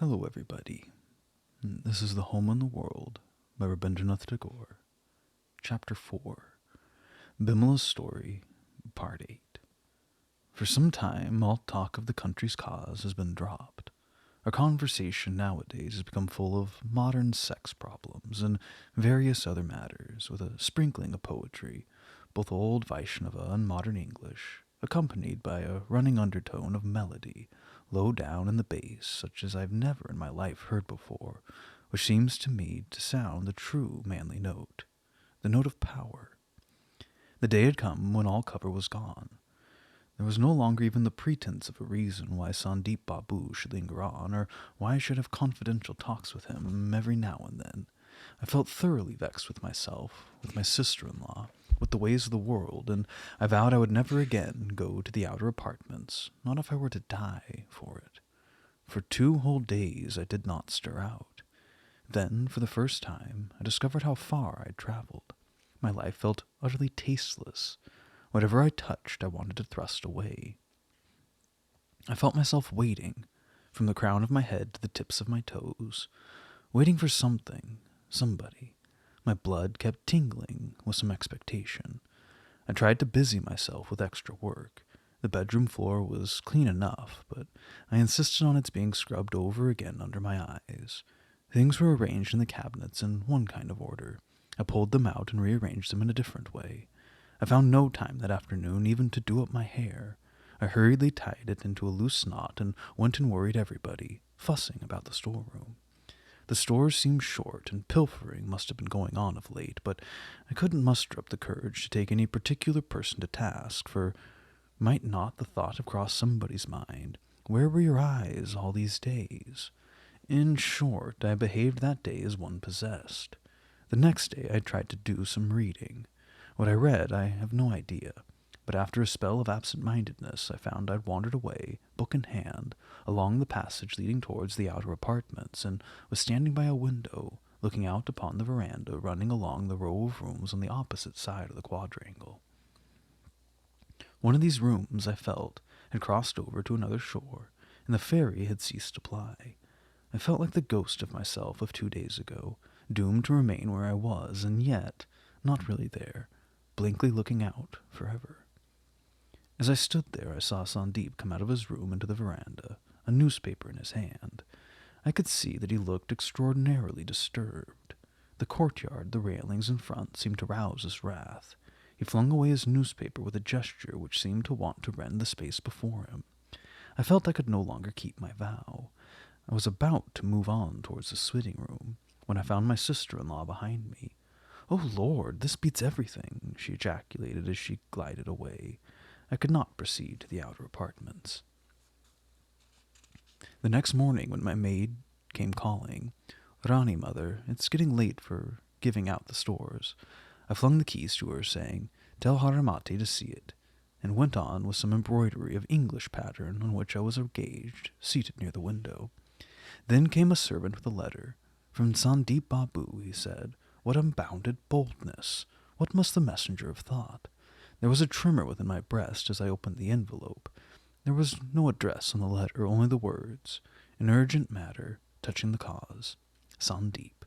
Hello, everybody. This is The Home in the World by Rabindranath Tagore, Chapter 4, Bimala's Story, Part 8. For some time, all talk of the country's cause has been dropped. Our conversation nowadays has become full of modern sex problems and various other matters, with a sprinkling of poetry, both old Vaishnava and modern English, accompanied by a running undertone of melody, low down in the bass, such as I've never in my life heard before, which seems to me to sound the true manly note, the note of power. The day had come when all cover was gone. There was no longer even the pretense of a reason why Sandeep Babu should linger on, or why I should have confidential talks with him every now and then. I felt thoroughly vexed with myself, with my sister-in-law, with the ways of the world, and I vowed I would never again go to the outer apartments, not if I were to die for it. For 2 whole days I did not stir out. Then, for the first time, I discovered how far I had traveled. My life felt utterly tasteless. Whatever I touched, I wanted to thrust away. I felt myself waiting, from the crown of my head to the tips of my toes, waiting for something, somebody. My blood kept tingling with some expectation. I tried to busy myself with extra work. The bedroom floor was clean enough, but I insisted on its being scrubbed over again under my eyes. Things were arranged in the cabinets in one kind of order. I pulled them out and rearranged them in a different way. I found no time that afternoon even to do up my hair. I hurriedly tied it into a loose knot and went and worried everybody, fussing about the storeroom. The stores seemed short, and pilfering must have been going on of late, but I couldn't muster up the courage to take any particular person to task, for might not the thought have crossed somebody's mind, where were your eyes all these days? In short, I behaved that day as one possessed. The next day I tried to do some reading. What I read I have no idea, but after a spell of absent-mindedness I found I'd wandered away, book in hand, along the passage leading towards the outer apartments, and was standing by a window, looking out upon the veranda running along the row of rooms on the opposite side of the quadrangle. One of these rooms, I felt, had crossed over to another shore, and the ferry had ceased to ply. I felt like the ghost of myself of 2 days ago, doomed to remain where I was, and yet not really there, blankly looking out forever. As I stood there, I saw Sandeep come out of his room into the veranda, a newspaper in his hand. I could see that he looked extraordinarily disturbed. The courtyard, the railings in front, seemed to rouse his wrath. He flung away his newspaper with a gesture which seemed to want to rend the space before him. I felt I could no longer keep my vow. I was about to move on towards the sitting room, when I found my sister-in-law behind me. "Oh, Lord, this beats everything," she ejaculated as she glided away. I could not proceed to the outer apartments. The next morning, when my maid came calling, "Rani, mother, it's getting late for giving out the stores," I flung the keys to her, saying, "Tell Haramati to see it," and went on with some embroidery of English pattern on which I was engaged, seated near the window. Then came a servant with a letter. "From Sandeep Babu," he said. What unbounded boldness! What must the messenger have thought? There was a tremor within my breast as I opened the envelope. There was no address on the letter, only the words, "An urgent matter, touching the cause. Sandeep."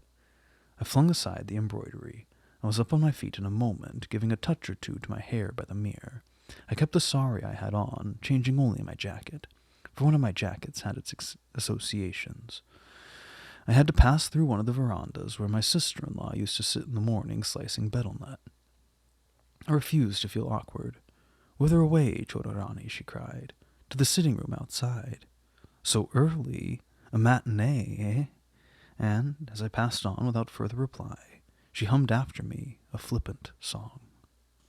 I flung aside the embroidery. I was up on my feet in a moment, giving a touch or two to my hair by the mirror. I kept the sari I had on, changing only my jacket, for one of my jackets had its associations. I had to pass through one of the verandas where my sister-in-law used to sit in the morning slicing betel nut. I refused to feel awkward. "Whither away, Chodorani?" she cried. "To the sitting-room outside." "So early? A matinee, eh?" And, as I passed on without further reply, she hummed after me a flippant song.